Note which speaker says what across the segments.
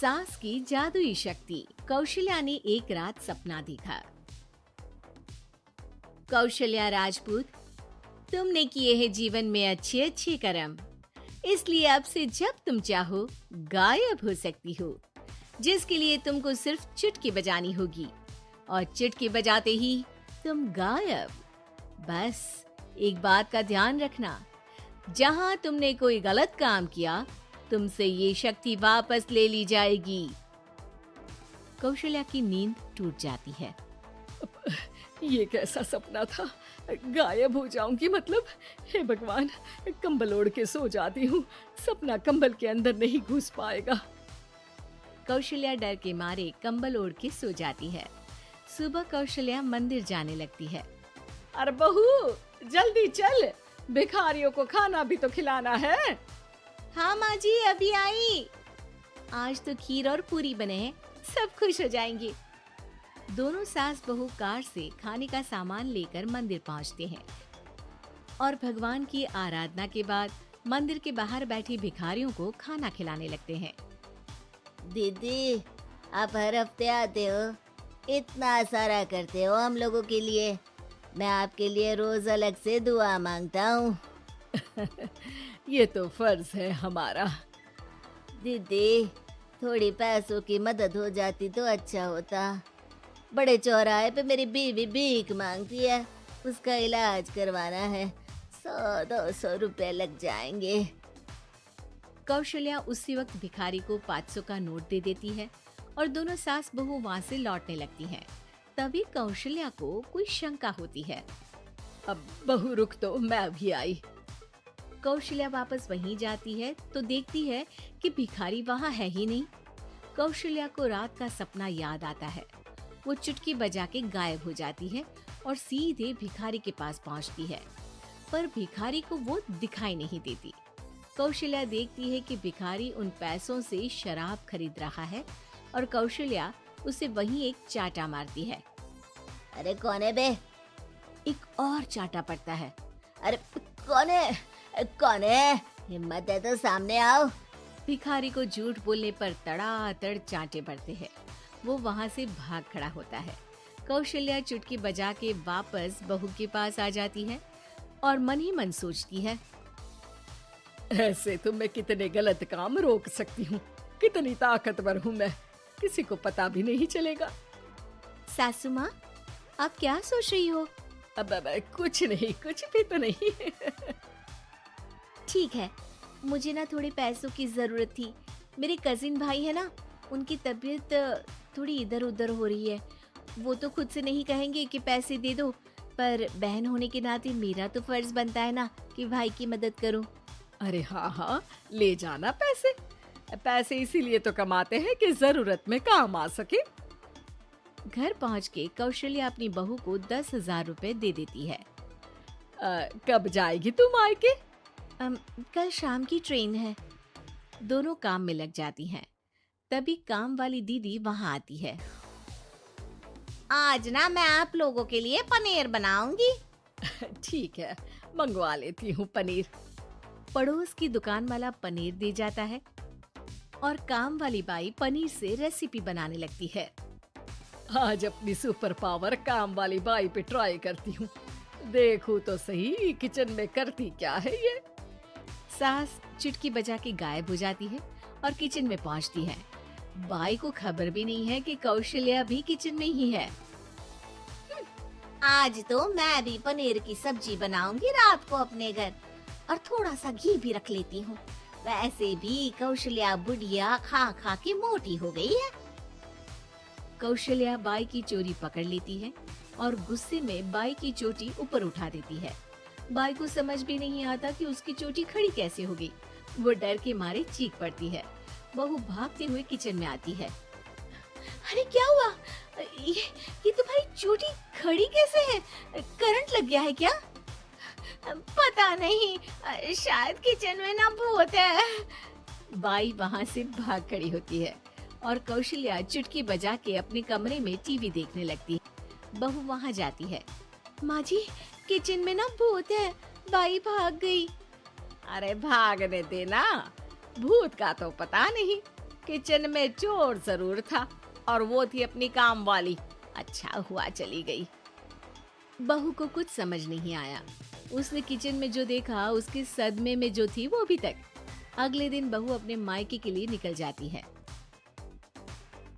Speaker 1: सास की जादुई शक्ति। कौशल्या ने एक रात सपना देखा। कौशल्या राजपूत, तुमने किए हैं जीवन में अच्छे अच्छे कर्म, इसलिए अब से जब तुम चाहो गायब हो सकती हो, जिसके लिए तुमको सिर्फ चुटकी बजानी होगी और चुटकी बजाते ही तुम गायब। बस एक बात का ध्यान रखना, जहां तुमने कोई गलत काम किया तुमसे ये शक्ति वापस ले ली जाएगी। कौशल्या की नींद टूट जाती है।
Speaker 2: ये कैसा सपना था? गायब हो जाऊंगी मतलब? हे भगवान, कंबल ओढ़ के सो जाती हूँ, सपना कंबल के अंदर नहीं घुस पाएगा।
Speaker 1: कौशल्या डर के मारे कंबल ओढ़ के सो जाती है। सुबह कौशल्या मंदिर जाने लगती है।
Speaker 2: अरे बहू, जल्दी चल, भिखारियों को खाना भी तो खिलाना है।
Speaker 1: हाँ माँ जी, अभी आई। आज तो खीर और पूरी बने हैं, सब खुश हो जाएंगे। दोनों सास बहू कार से खाने का सामान लेकर मंदिर पहुंचते हैं और भगवान की आराधना के बाद मंदिर के बाहर बैठी भिखारियों को खाना खिलाने लगते हैं।
Speaker 3: दीदी, आप हर हफ्ते आते हो, इतना सारा करते हो हम लोगों के लिए। मैं आपके लिए रोज अलग से दुआ मांगता हूँ।
Speaker 2: ये तो फर्ज है हमारा।
Speaker 3: दीदी, थोड़ी पैसों की मदद हो जाती तो अच्छा होता। बड़े चौराहे पे मेरी बीवी भीख मांगती है, उसका इलाज करवाना है, 100-200 रुपए लग जाएंगे।
Speaker 1: कौशल्या उसी वक्त भिखारी को 500 का नोट दे देती है और दोनों सास बहू वहाँ से लौटने लगती हैं। तभी कौशल्या को कोई शंका होती है।
Speaker 2: अब बहू रुक, तो मैं अभी आई।
Speaker 1: कौशल्या वापस वहीं जाती है तो देखती है कि भिखारी वहाँ है ही नहीं। कौशल्या को रात का सपना याद आता है। वो चुटकी बजा के गायब हो जाती है और सीधे भिखारी के पास पहुँचती है, पर भिखारी को वो दिखाई नहीं देती। कौशल्या देखती है कि भिखारी उन पैसों से शराब खरीद रहा है और कौशल्या उसे वहीं एक चाटा मारती है।
Speaker 3: अरे कौन है बे?
Speaker 1: एक और चाटा पड़ता है।
Speaker 3: अरे कौन है? कौन है? हिम्मत है तो सामने आओ।
Speaker 1: भिखारी को झूठ बोलने पर तड़ातड़ चांटे पड़ते हैं। वो वहाँ से भाग खड़ा होता है। कौशल्या चुटकी बजा के वापस बहू के पास आ जाती है और मन ही मन सोचती है,
Speaker 2: ऐसे तो मैं कितने गलत काम रोक सकती हूँ, कितनी ताकतवर हूँ मैं, किसी को पता भी नहीं चलेगा।
Speaker 1: सासू माँ, आप क्या सोच रही हो?
Speaker 2: अब कुछ नहीं, कुछ भी तो नहीं।
Speaker 1: ठीक है, मुझे ना थोड़े पैसों की जरूरत थी। मेरे कजिन भाई है ना, उनकी तबीयत थोड़ी इधर उधर हो रही है। वो तो खुद से नहीं कहेंगे कि पैसे दे दो, पर बहन होने के नाते मेरा तो फर्ज बनता है ना कि भाई की मदद करूं।
Speaker 2: अरे हाँ हाँ, ले जाना पैसे। पैसे इसीलिए तो कमाते हैं कि जरूरत में काम आ सके।
Speaker 1: घर पहुंच के कौशल्या अपनी बहू को 10,000 रुपए दे देती है।
Speaker 2: कब जाएगी तुम मायके?
Speaker 1: कल शाम की ट्रेन है। दोनों काम में लग जाती हैं। तभी काम वाली दीदी वहाँ आती है।
Speaker 3: आज ना मैं आप लोगों के लिए पनीर बनाऊंगी।
Speaker 2: ठीक है, मंगवा लेती हूँ पनीर।
Speaker 1: पड़ोस की दुकान वाला पनीर दे जाता है और काम वाली बाई पनीर से रेसिपी बनाने लगती है।
Speaker 2: आज अपनी सुपर पावर काम वाली बाई पे ट्राई करती हूँ, देखूं तो सही किचन में करती क्या है ये।
Speaker 1: सास चुटकी बजा के गायब हो जाती है और किचन में पहुंचती है। बाई को खबर भी नहीं है कि कौशल्या भी किचन में ही है।
Speaker 3: आज तो मैं भी पनीर की सब्जी बनाऊंगी रात को अपने घर, और थोड़ा सा घी भी रख लेती हूँ। वैसे भी कौशल्या बुढ़िया खा खा के मोटी हो गई है।
Speaker 1: कौशल्या बाई की चोरी पकड़ लेती है और गुस्से में बाई की चोटी ऊपर उठा देती है। बाई को समझ भी नहीं आता कि उसकी चोटी खड़ी कैसे हो गई। वो डर के मारे चीख पड़ती है। बहू भागते हुए किचन में आती है। अरे क्या हुआ? ये तुम्हारी चोटी खड़ी कैसे है? करंट लग गया है क्या?
Speaker 3: पता नहीं, शायद किचन में ना भूत है।
Speaker 1: बाई वहाँ से भाग खड़ी होती है और कौशल्या चुटकी बजा के अपने कमरे में टीवी देखने लगती है। बहू वहाँ जाती है। माँ जी, किचन में ना भूत है, बाई भाग गई।
Speaker 2: अरे भागने देना, भूत का तो पता नहीं,
Speaker 1: किचन में चोर जरूर था और वो थी अपनी काम वाली। अच्छा हुआ चली गई। बहू को कुछ समझ नहीं आया। उसने किचन में जो देखा उसके सदमे में जो थी वो अभी तक। अगले दिन बहू अपने मायके के लिए निकल जाती है।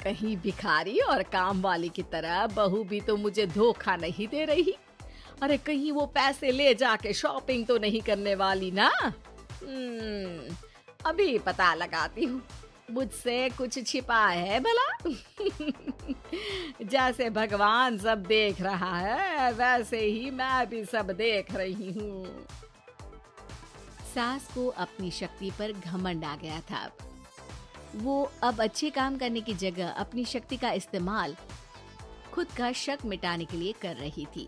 Speaker 1: कहीं भिखारी और काम वाली की तरह बहू भी तो मुझे धोखा नहीं दे रही। अरे कहीं वो पैसे ले जाके शॉपिंग तो नहीं करने वाली ना। अभी पता लगाती हूँ मुझसे कुछ छिपा है भला। जैसे भगवान सब देख रहा है वैसे ही मैं भी सब देख रही हूँ। सास को अपनी शक्ति पर घमंड आ गया था। वो अब अच्छे काम करने की जगह अपनी शक्ति का इस्तेमाल खुद का शक मिटाने के लिए कर रही थी।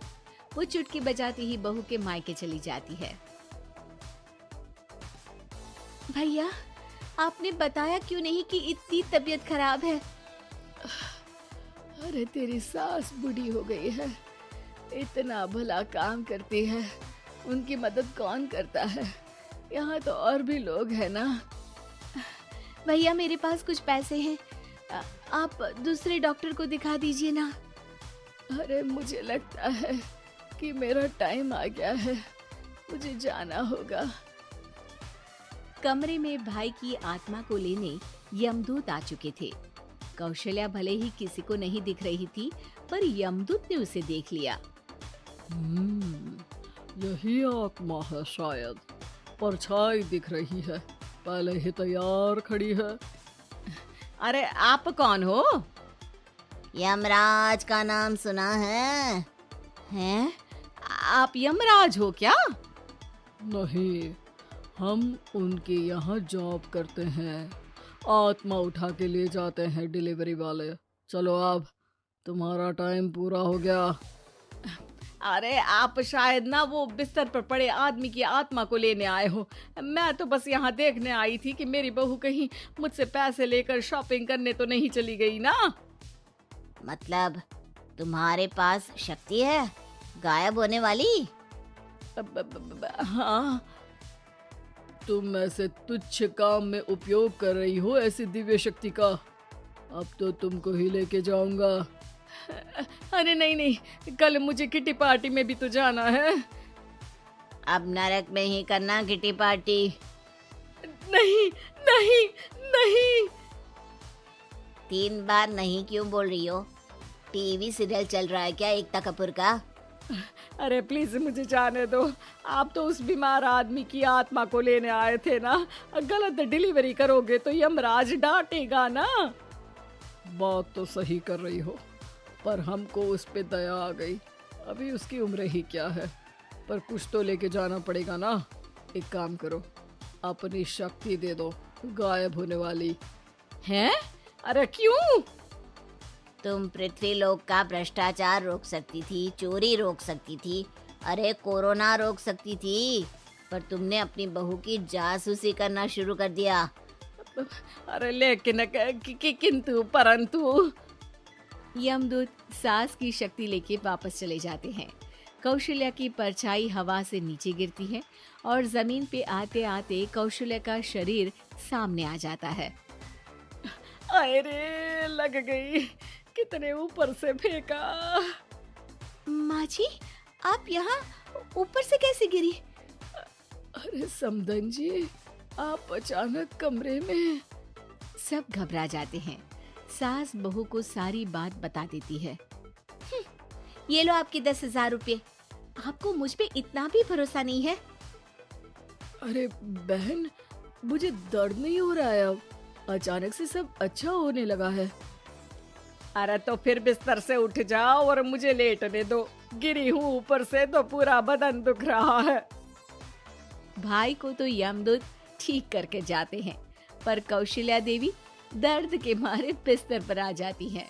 Speaker 1: वो चुटकी बजाती ही बहू के मायके चली जाती है। भैया, आपने बताया क्यों नहीं कि इतनी तबीयत खराब है?
Speaker 2: अरे तेरी सास बूढ़ी हो गई है, इतना भला काम करती है, उनकी मदद कौन करता है? यहाँ तो और भी लोग हैं ना।
Speaker 1: भैया मेरे पास कुछ पैसे हैं, आप दूसरे डॉक्टर को दिखा दीजिए ना।
Speaker 2: अरे मुझे लगता है कि मेरा टाइम आ गया है, मुझे जाना होगा।
Speaker 1: कमरे में भाई की आत्मा को लेने यमदूत आ चुके थे। कौशल्या भले ही किसी को नहीं दिख रही थी, पर यमदूत ने उसे देख लिया।
Speaker 2: यही आत्मा है शायद, परछाई दिख रही है, पहले ही तैयार खड़ी है।
Speaker 1: अरे आप कौन हो?
Speaker 3: यमराज का नाम सुना है?
Speaker 1: हैं? आप यमराज हो क्या?
Speaker 2: नहीं, हम उनके यहाँ जॉब करते हैं, आत्मा उठा के ले जाते हैं डिलीवरी वाले। चलो अब तुम्हारा टाइम पूरा हो गया।
Speaker 1: अरे आप शायद ना वो बिस्तर पर पड़े आदमी की आत्मा को लेने आए हो। मैं तो बस यहाँ देखने आई थी कि मेरी बहू कहीं मुझसे पैसे लेकर शॉपिंग करने तो नहीं चली गई ना।
Speaker 3: मतलब तुम्हारे पास शक्ति है गायब होने वाली?
Speaker 1: हाँ।
Speaker 2: तुम ऐसे तुच्छ काम में उपयोग कर रही हो ऐसी दिव्य शक्ति का। अब तो तुमको ही लेके जाऊंगा।
Speaker 1: अरे नहीं नहीं, कल मुझे किटी पार्टी में भी तो जाना है।
Speaker 3: अब नरक में ही करना किटी पार्टी।
Speaker 1: नहीं नहीं नहीं।
Speaker 3: 3 बार नहीं क्यों बोल रही हो? टीवी सीरियल चल रहा है क्या एकता कपूर का?
Speaker 1: अरे प्लीज मुझे जाने दो। आप तो उस बीमार आदमी की आत्मा को लेने आए थे ना। गलत डिलीवरी करोगे तो यमराज डांटेगा ना।
Speaker 2: बात तो सही कर रही हो, पर हमको उस पे दया आ गई। अभी उसकी उम्र ही क्या है, पर कुछ तो लेके जाना पड़ेगा ना। एक काम करो, अपनी शक्ति दे दो, गायब होने वाली।
Speaker 1: हैं? अरे क्यों?
Speaker 3: तुम पृथ्वीलोक का भ्रष्टाचार रोक सकती थी, चोरी रोक सकती थी, अरे कोरोना रोक सकती थी, पर तुमने अपनी बहू की जासूसी करना शुरू कर दिया।
Speaker 1: अरे लेकिन किंतु परंतु। यमदूत सास की शक्ति लेके वापस चले जाते हैं। कौशल्या की परछाई हवा से नीचे गिरती है और जमीन पे आते आते कौशल्या का शरीर सामने आ जाता है।
Speaker 2: अरे लग गई, कितने ऊपर से फेंका।
Speaker 1: माँ जी, आप यहाँ ऊपर से कैसे गिरी?
Speaker 2: अरे समदन जी, आप अचानक कमरे में।
Speaker 1: सब घबरा जाते हैं। सास बहू को सारी बात बता देती है। ये लो आपके 10,000 रुपये। आपको मुझ पे इतना भी भरोसा नहीं है?
Speaker 2: अरे बहन, मुझे दर्द नहीं हो रहा है, अब अचानक से सब अच्छा होने लगा है।
Speaker 1: अरे तो फिर बिस्तर से उठ जाओ और मुझे लेटने दो। गिरी हूँ ऊपर से तो पूरा बदन दुख रहा है। भाई को तो यमदूत ठीक करके जाते हैं, पर कौशल्या देवी दर्द के मारे बिस्तर पर आ जाती हैं।